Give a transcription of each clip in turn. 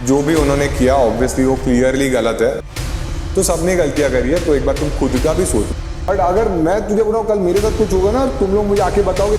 जो भी उन्होंने किया ऑब्वियसली वो क्लियरली गलत है। तो सबने गलतियां करी है, तो एक बार तुम खुद का भी सोचो। बट अगर मैं तुझे बताऊं कल मेरे साथ कुछ होगा ना, तुम लोग मुझे आके बताओगे।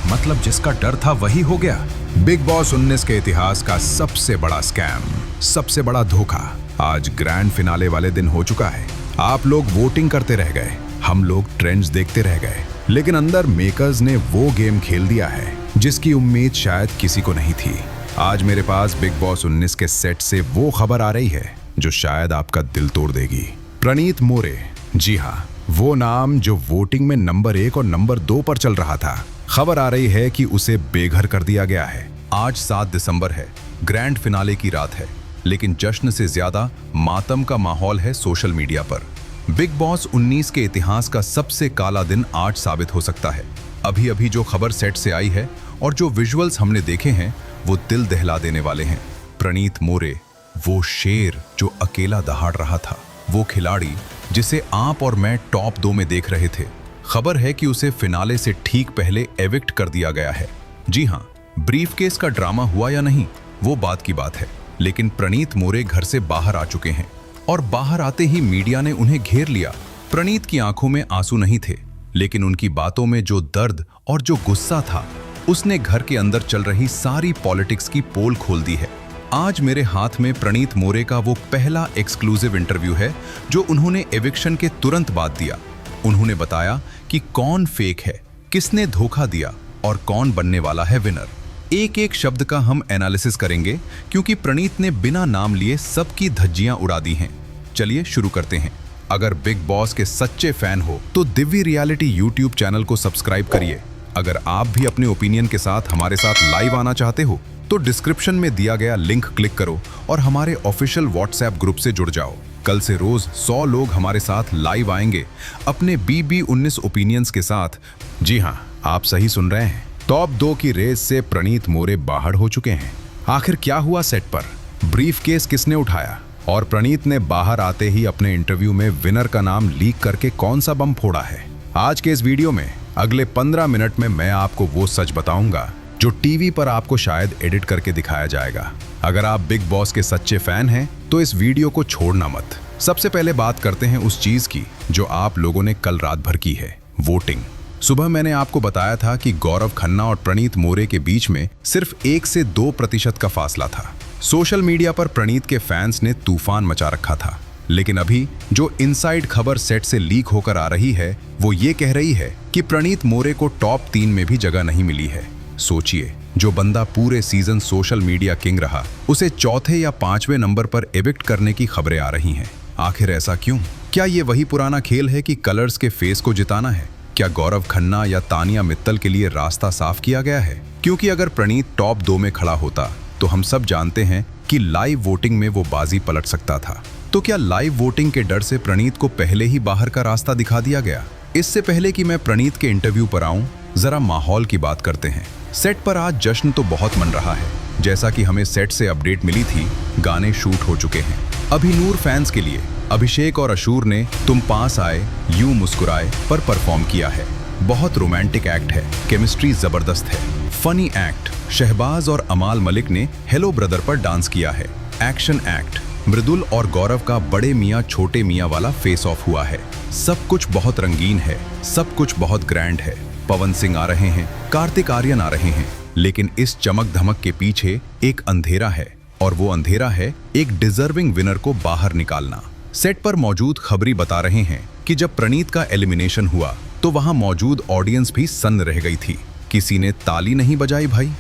मतलब जिसका डर था वही हो गया। बिग बॉस 19 के इतिहास का सबसे बड़ा स्कैम, सबसे बड़ा धोखा आज ग्रैंड फिनाले वाले दिन हो चुका है। आप लोग वोटिंग करते रह गए, हम लोग ट्रेंड्स देखते रह गए, लेकिन अंदर मेकर्स ने वो गेम खेल दिया है जिसकी उम्मीद शायद किसी को नहीं थी। आज मेरे पास बिग बॉस 19 के सेट से वो खबर आ रही है जो शायद आपका दिल तोड़ देगी। प्रणीत मोरे, जी हाँ, वो नाम जो वोटिंग में नंबर 1 और नंबर 2 पर चल रहा था। खबर आ रही है कि उसे बेघर कर दिया गया है। आज 7 दिसंबर है, ग्रैंड फिनाले की रात है, लेकिन जश्न से ज्यादा मातम का माहौल है सोशल मीडिया पर। बिग बॉस 19 के इतिहास का सबसे काला दिन आज साबित हो सकता है। अभी अभी जो खबर सेट से आई है और जो विजुअल्स हमने देखे हैं वो दिल दहला देने वाले हैं। प्रणीत मोरे, वो शेर जो अकेला दहाड़ रहा था, वो खिलाड़ी जिसे आप और मैं टॉप 2 में देख रहे थे। खबर है कि उसे फिनाले से ठीक पहले एविक्ट कर दिया गया है। जी हाँ, ब्रीफकेस का ड्रामा हुआ या नहीं वो बात की बात है, लेकिन प्रणीत मोरे घर से बाहर आ चुके हैं और बाहर आते ही मीडिया ने उन्हें घेर लिया। प्रणीत की आंखों में आंसू नहीं थे, लेकिन उनकी बातों में जो दर्द और जो गुस्सा था उसने घर के अंदर चल रही सारी पॉलिटिक्स की पोल खोल दी है। आज मेरे हाथ में प्रणीत मोरे का वो पहला एक्सक्लूसिव इंटरव्यू है जो उन्होंने एविक्शन के तुरंत बाद दिया। उन्होंने बताया कि कौन फेक है, किसने धोखा दिया और कौन बनने वाला है विनर। एक एक शब्द का हम एनालिसिस करेंगे क्योंकि प्रणीत ने बिना नाम लिए सबकी धज्जियां उड़ा दी हैं। चलिए शुरू करते हैं। अगर बिग बॉस के सच्चे फैन हो तो दिव्य रियलिटी यूट्यूब चैनल को सब्सक्राइब करिए। अगर आप भी अपने ओपिनियन के साथ हमारे साथ लाइव आना चाहते हो तो डिस्क्रिप्शन में दिया गया लिंक क्लिक करो और हमारे ऑफिशियल व्हाट्सएप ग्रुप से जुड़ जाओ। कल से रोज 100 लोग हमारे साथ लाइव आएंगे अपने BB19 ओपिनियंस के साथ। जी हाँ, आप सही सुन रहे हैं। टॉप 2 की रेस से प्रणीत मोरे बाहर हो चुके हैं। आखिर क्या हुआ सेट पर, ब्रीफकेस किसने उठाया और प्रणीत ने बाहर आते ही अपने इंटरव्यू में विनर का नाम लीक करके कौन सा बम फोड़ा है। आज के इस वीडियो में अगले 15 मिनट में मैं आपको वो सच बताऊंगा जो टीवी पर आपको शायद एडिट करके दिखाया जाएगा। अगर आप बिग बॉस के सच्चे फैन हैं तो इस वीडियो को छोड़ना मत। सबसे पहले बात करते हैं उस चीज की जो आप लोगों ने कल रात भर की है, वोटिंग। सुबह मैंने आपको बताया था कि गौरव खन्ना और प्रणीत मोरे के बीच में सिर्फ 1 से 2% का फासला था। सोशल मीडिया पर प्रणीत के फैंस ने तूफान मचा रखा था, लेकिन अभी जो इनसाइड खबर सेट से लीक होकर आ रही है वो ये कह रही है कि प्रणीत मोरे को टॉप 3 में भी जगह नहीं मिली है। सोचिए, जो बंदा पूरे सीजन सोशल मीडिया किंग रहा, उसे चौथे या 5वें नंबर पर एविक्ट करने की खबरें आ रही हैं। आखिर ऐसा क्यों? क्या ये वही पुराना खेल है कि कलर्स के फेस को जिताना है? क्या गौरव खन्ना या तानिया मित्तल के लिए रास्ता साफ किया गया है? क्योंकि अगर प्रणीत टॉप 2 में खड़ा होता तो हम सब जानते हैं कि लाइव वोटिंग में वो बाजी पलट सकता था। तो क्या लाइव वोटिंग के डर से प्रणीत को पहले ही बाहर का रास्ता दिखा दिया गया? इससे पहले कि मैं प्रणीत के इंटरव्यू पर आऊं, जरा माहौल की बात करते हैं। सेट पर आज जश्न तो बहुत मन रहा है। जैसा कि हमें सेट से अपडेट मिली थी, गाने शूट हो चुके हैं। अभिनूर फैंस के लिए अभिषेक और अशूर ने तुम पास आए यूं मुस्कुराए पर परफॉर्म किया है। बहुत रोमांटिक एक्ट है, केमिस्ट्री जबरदस्त है। फनी एक्ट, शहबाज और अमाल मलिक ने हेलो ब्रदर पर डांस किया है। एक्शन एक्ट, मृदुल और गौरव का बड़े मियाँ छोटे मियाँ वाला फेस ऑफ हुआ है। सब कुछ बहुत रंगीन है, सब कुछ बहुत ग्रैंड है। पवन सिंह आ रहे हैं, कार्तिक आर्यन आ रहे हैं, लेकिन इस चमक धमक के पीछे एक अंधेरा है और वो अंधेरा है एक डिजर्विंग विनर को बाहर निकालना। सेट पर मौजूद खबरी बता रहे हैं कि जब प्रणीत का एलिमिनेशन हुआ तो वहां मौजूद ऑडियंस भी सन्न रह गई थी। किसी ने ताली नहीं बजाई भाई,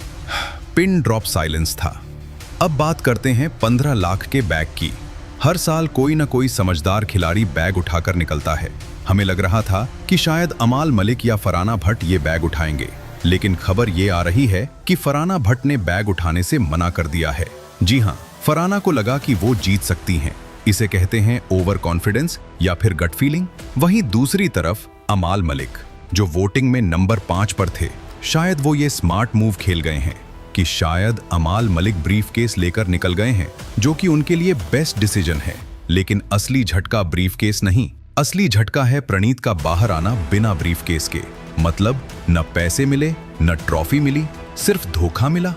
पिन ड्रॉप साइलेंस था। अब बात करते हैं 15 लाख के बैग की। हर साल कोई ना कोई समझदार खिलाड़ी बैग उठाकर निकलता है। हमें लग रहा था कि शायद अमाल मलिक या फराना भट्ट ये बैग उठाएंगे, लेकिन खबर ये आ रही है कि फराना भट्ट ने बैग उठाने से मना कर दिया है। जी हाँ, फराना को लगा कि वो जीत सकती हैं। इसे कहते हैं ओवर कॉन्फिडेंस या फिर गट फीलिंग। वहीं दूसरी तरफ अमाल मलिक, जो वोटिंग में नंबर 5 पर थे, शायद वो ये स्मार्ट मूव खेल गए हैं कि शायद अमाल मलिक ब्रीफकेस लेकर निकल गए हैं, जो कि उनके लिए बेस्ट डिसीजन है। लेकिन असली झटका ब्रीफकेस नहीं, असली झटका है प्रणीत का बाहर आना बिना ब्रीफकेस के। मतलब न पैसे मिले, न ट्रॉफी मिली, सिर्फ धोखा मिला।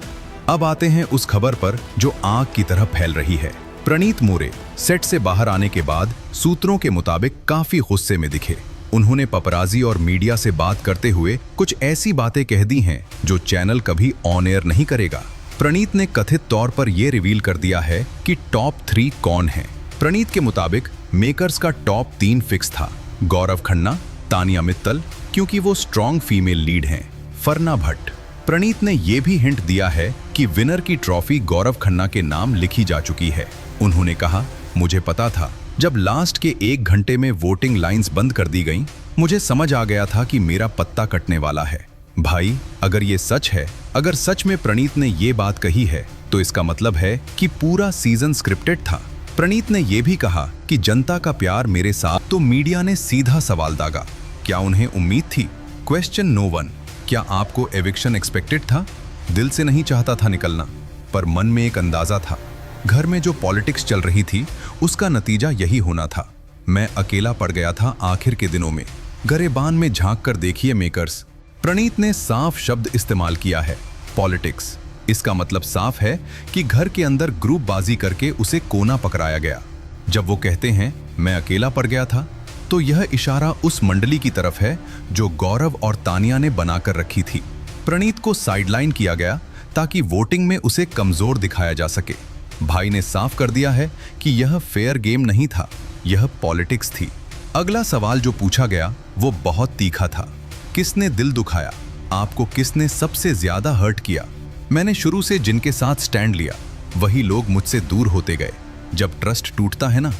अब आते हैं उस खबर पर जो आग की तरह फैल रही है। प्रणीत मोरे सेट से बाहर आने के बाद सूत्रों के मुताबिक काफी गुस्से में दिखे। उन्होंने पपराजी और मीडिया से बात करते हुए कुछ ऐसी बातें कह दी हैं जो चैनल कभी ऑन एयर नहीं करेगा। प्रणीत ने कथित तौर पर यह रिवील कर दिया है कि टॉप 3 कौन हैं। प्रणीत के मुताबिक मेकर्स का टॉप 3 फिक्स था। गौरव खन्ना, तानिया मित्तल क्योंकि वो स्ट्रॉन्ग फीमेल लीड हैं, फरना भट्ट। प्रणीत ने यह भी हिंट दिया है कि विनर की ट्रॉफी गौरव खन्ना के नाम लिखी जा चुकी है। उन्होंने कहा, मुझे पता था जब लास्ट के 1 घंटे में वोटिंग लाइंस बंद कर दी गईं, मुझे समझ आ गया था कि मेरा पत्ता कटने वाला है। भाई, अगर ये सच है, अगर सच में प्रणीत ने ये बात कही है तो इसका मतलब है कि पूरा सीजन स्क्रिप्टेड था। प्रणीत ने यह भी कहा कि जनता का प्यार मेरे साथ। तो मीडिया ने सीधा सवाल दागा, क्या उन्हें उम्मीद थी? क्वेश्चन नो 1, क्या आपको एविक्शन एक्सपेक्टेड था? दिल से नहीं चाहता था निकलना, पर मन में एक अंदाजा था। घर में जो पॉलिटिक्स चल रही थी उसका नतीजा यही होना था। मैं अकेला पड़ गया था आखिर के दिनों में। गरेबान में झांक कर देखिए मेकर्स। प्रणीत ने साफ शब्द इस्तेमाल किया है, पॉलिटिक्स। इसका मतलब साफ है कि घर के अंदर ग्रुपबाजी करके उसे कोना पकड़ाया गया। जब वो कहते हैं मैं अकेला पड़ गया था, तो यह इशारा उस मंडली की तरफ है जो गौरव और तानिया ने बनाकर रखी थी। प्रणीत को साइडलाइन किया गया ताकि वोटिंग में उसे कमजोर दिखाया जा सके। भाई ने साफ कर दिया है कि यह फेयर गेम नहीं था, यह पॉलिटिक्स थी। अगला सवाल जो पूछा गया वो बहुत तीखा था। किसने दिल दुखाया? आपको किसने सबसे ज्यादा हर्ट किया? मैंने शुरू से जिनके साथ स्टैंड लिया वही लोग मुझसे दूर होते गए। जब ट्रस्ट टूटता है ना,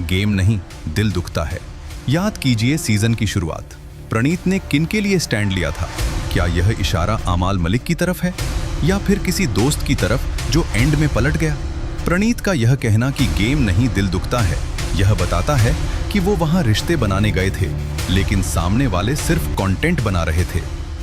गेम नहीं दिल दुखता है। याद कीजिए सीजन की शुरुआत, प्रणीत ने किन के लिए स्टैंड लिया था? क्या यह इशारा अमाल मलिक की तरफ है या फिर किसी दोस्त की तरफ जो एंड में पलट गया? प्रणीत का यह कहना कि गेम नहीं दिल दुखता है, यह बताता है कि वो वहां रिश्ते बनाने गए थे, लेकिन सामने वाले सिर्फ कंटेंट बना रहे थे।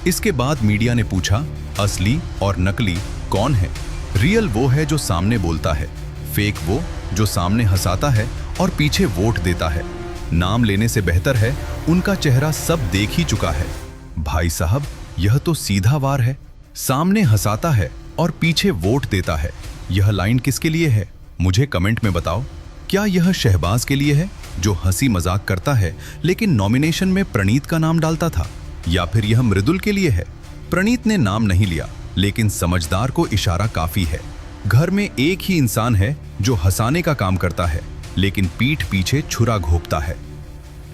इसके बाद मीडिया ने पूछा, असली और नकली कौन है? रियल वो है जो सामने बोलता है, फेक वो जो सामने हंसाता है और पीछे वोट देता है। नाम लेने से बेहतर है उनका चेहरा सब देख ही चुका है। भाई साहब, यह तो सीधा वार है। सामने हंसाता है और पीछे वोट देता है। यह लाइन किसके लिए है? मुझे कमेंट में बताओ। क्या यह शहबाज के लिए है जो हंसी मजाक करता है लेकिन नॉमिनेशन में प्रणीत का नाम डालता था, या फिर यह मृदुल के लिए है? प्रणीत ने नाम नहीं लिया, लेकिन समझदार को इशारा काफी है। घर में एक ही इंसान है जो हंसाने का काम करता है लेकिन पीठ पीछे छुरा घोंपता है।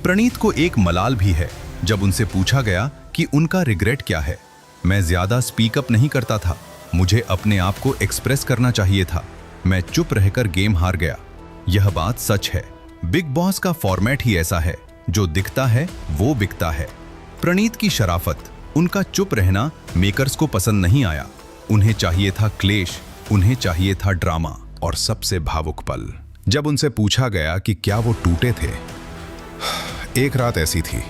प्रणीत को एक मलाल भी है जब उनसे पूछा गया कि उनका रिग्रेट क्या है। मैं ज्यादा स्पीक अप नहीं करता था, मुझे अपने आप को एक्सप्रेस करना चाहिए था। मैं चुप रहकर गेम हार गया। यह बात सच है। बिग बॉस का फॉर्मेट ही ऐसा है, जो दिखता है वो बिकता है। प्रणीत की शराफत, उनका चुप रहना मेकर्स को पसंद नहीं आया। उन्हें चाहिए था क्लेश, उन्हें चाहिए था ड्रामा और सबसे भावुक पल जब उनसे पूछा गया कि क्या वो टूटे थे। एक रात ऐसी थी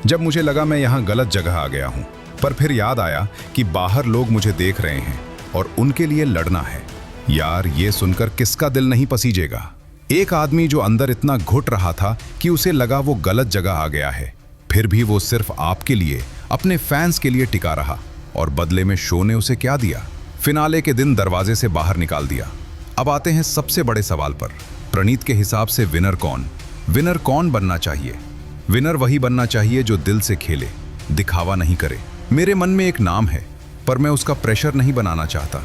जब मुझे लगा मैं यहाँ गलत जगह आ गया हूँ, पर फिर याद आया कि बाहर लोग मुझे देख रहे हैं और उनके लिए लड़ना है। यार, ये सुनकर किसका दिल नहीं पसीजेगा? एक आदमी जो अंदर इतना घुट रहा था कि उसे लगा वो गलत जगह आ गया है, फिर भी वो सिर्फ आपके लिए, अपने फैंस के लिए टिका रहा, और बदले में शो ने उसे क्या दिया? फिनाले के दिन दरवाजे से बाहर निकाल दिया। अब आते हैं सबसे बड़े सवाल पर। प्रणीत के हिसाब से विनर कौन? विनर कौन बनना चाहिए? विनर वही बनना चाहिए जो दिल से खेले, दिखावा नहीं करे। मेरे मन में एक नाम है, पर मैं उसका प्रेशर नहीं बनाना चाहता।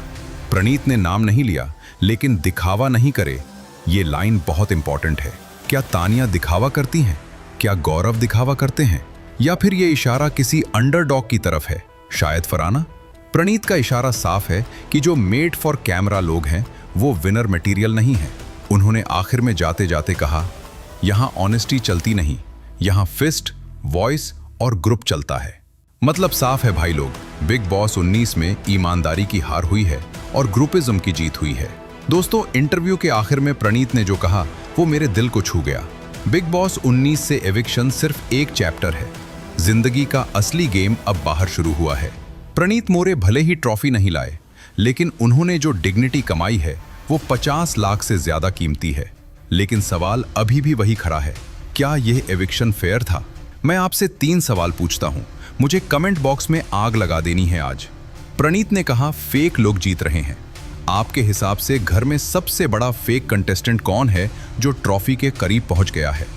प्रणीत ने नाम नहीं लिया, लेकिन दिखावा नहीं करे, ये लाइन बहुत इंपॉर्टेंट है। क्या तानिया दिखावा करती हैं? क्या गौरव दिखावा करते हैं? या फिर ये इशारा किसी अंडरडॉग की तरफ है, शायद फरहाना? प्रणीत का इशारा साफ है कि जो मेड फॉर कैमरा लोग हैं वो विनर मटेरियल नहीं है। उन्होंने आखिर में जाते जाते कहा, यहाँ ऑनेस्टी चलती नहीं, यहाँ फिस्ट, वॉइस और ग्रुप चलता है। मतलब साफ है भाई लोग, बिग बॉस 19 में ईमानदारी की हार हुई है और ग्रुपिज्म की जीत हुई है। दोस्तों, इंटरव्यू के आखिर में प्रणीत ने जो कहा वो मेरे दिल को छू गया। बिग बॉस 19 से एविक्शन सिर्फ एक चैप्टर है, जिंदगी का असली गेम अब बाहर शुरू हुआ है। प्रणीत मोरे भले ही ट्रॉफी नहीं लाए, लेकिन उन्होंने जो डिग्निटी कमाई है वो 50 लाख से ज्यादा कीमती है। लेकिन सवाल अभी भी वही खड़ा है, क्या यह एविक्शन फेयर था? मैं आपसे 3 सवाल पूछता हूं, मुझे कमेंट बॉक्स में आग लगा देनी है आज। प्रणीत ने कहा फेक लोग जीत रहे हैं, आपके हिसाब से घर में सबसे बड़ा फेक कंटेस्टेंट कौन है जो ट्रॉफी के करीब पहुंच गया है?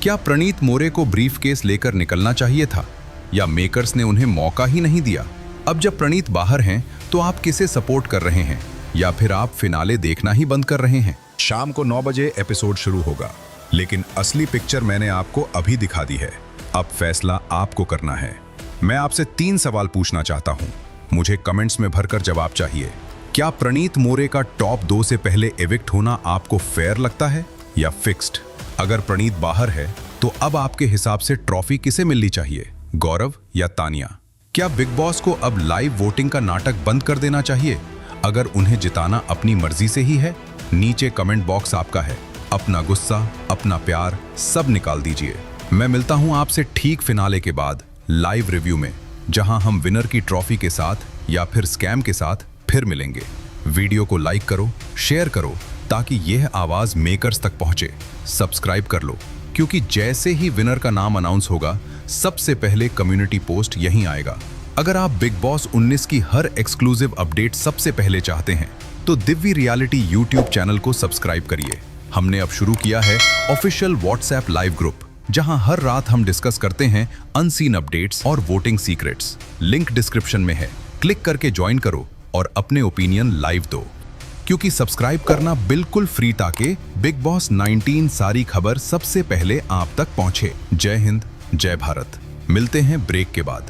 क्या प्रणीत मोरे को ब्रीफकेस लेकर निकलना चाहिए था, या मेकर्स ने उन्हें मौका ही नहीं दिया? अब जब प्रणीत बाहर हैं, तो आप किसे सपोर्ट कर रहे हैं, या फिर आप फिनाले देखना ही बंद कर रहे हैं? शाम को 9 बजे एपिसोड शुरू होगा, लेकिन असली पिक्चर मैंने आपको अभी दिखा दी है। अब फैसला आपको करना है। मैं आपसे 3 सवाल पूछना चाहता हूं, मुझे कमेंट्स में भरकर जवाब चाहिए। क्या प्रणीत मोरे का टॉप 2 से पहले एविक्ट होना आपको फेयर लगता है या फिक्स्ड? अगर प्रणीत बाहर है, तो अब आपके हिसाब से ट्रॉफी किसे मिलनी चाहिए, गौरव या तानिया? क्या बिग बॉस को अब लाइव वोटिंग का नाटक बंद कर देना चाहिए अगर उन्हें जिताना अपनी मर्जी से ही है? नीचे कमेंट बॉक्स आपका है। अपना गुस्सा, अपना प्यार सब निकाल दीजिए। मैं मिलता हूं आपसे ठीक फिनाले के बाद लाइव रिव्यू में, जहां हम विनर की ट्रॉफी के साथ या फिर स्कैम के साथ फिर मिलेंगे। वीडियो को लाइक करो, शेयर करो, ताकि यह आवाज मेकर्स तक पहुंचे। सब्सक्राइब कर लो, क्योंकि जैसे ही विनर का नाम अनाउंस होगा, सबसे पहले कम्युनिटी पोस्ट यहीं आएगा। अगर आप बिग बॉस 19 की हर एक्सक्लूसिव अपडेट सबसे पहले चाहते हैं, तो दिव्य रियलिटी यूट्यूब चैनल को सब्सक्राइब करिए। हमने अब शुरू किया है ऑफिशियल व्हाट्सएप लाइव ग्रुप, जहां हर रात हम डिस्कस करते हैं अनसीन अपडेट्स और वोटिंग सीक्रेट्स। लिंक डिस्क्रिप्शन में है, क्लिक करके ज्वाइन करो और अपने ओपिनियन लाइव दो, क्योंकि सब्सक्राइब करना बिल्कुल फ्री, ताकि बिग बॉस 19 सारी खबर सबसे पहले आप तक पहुंचे। जय हिंद, जय भारत। मिलते हैं ब्रेक के बाद।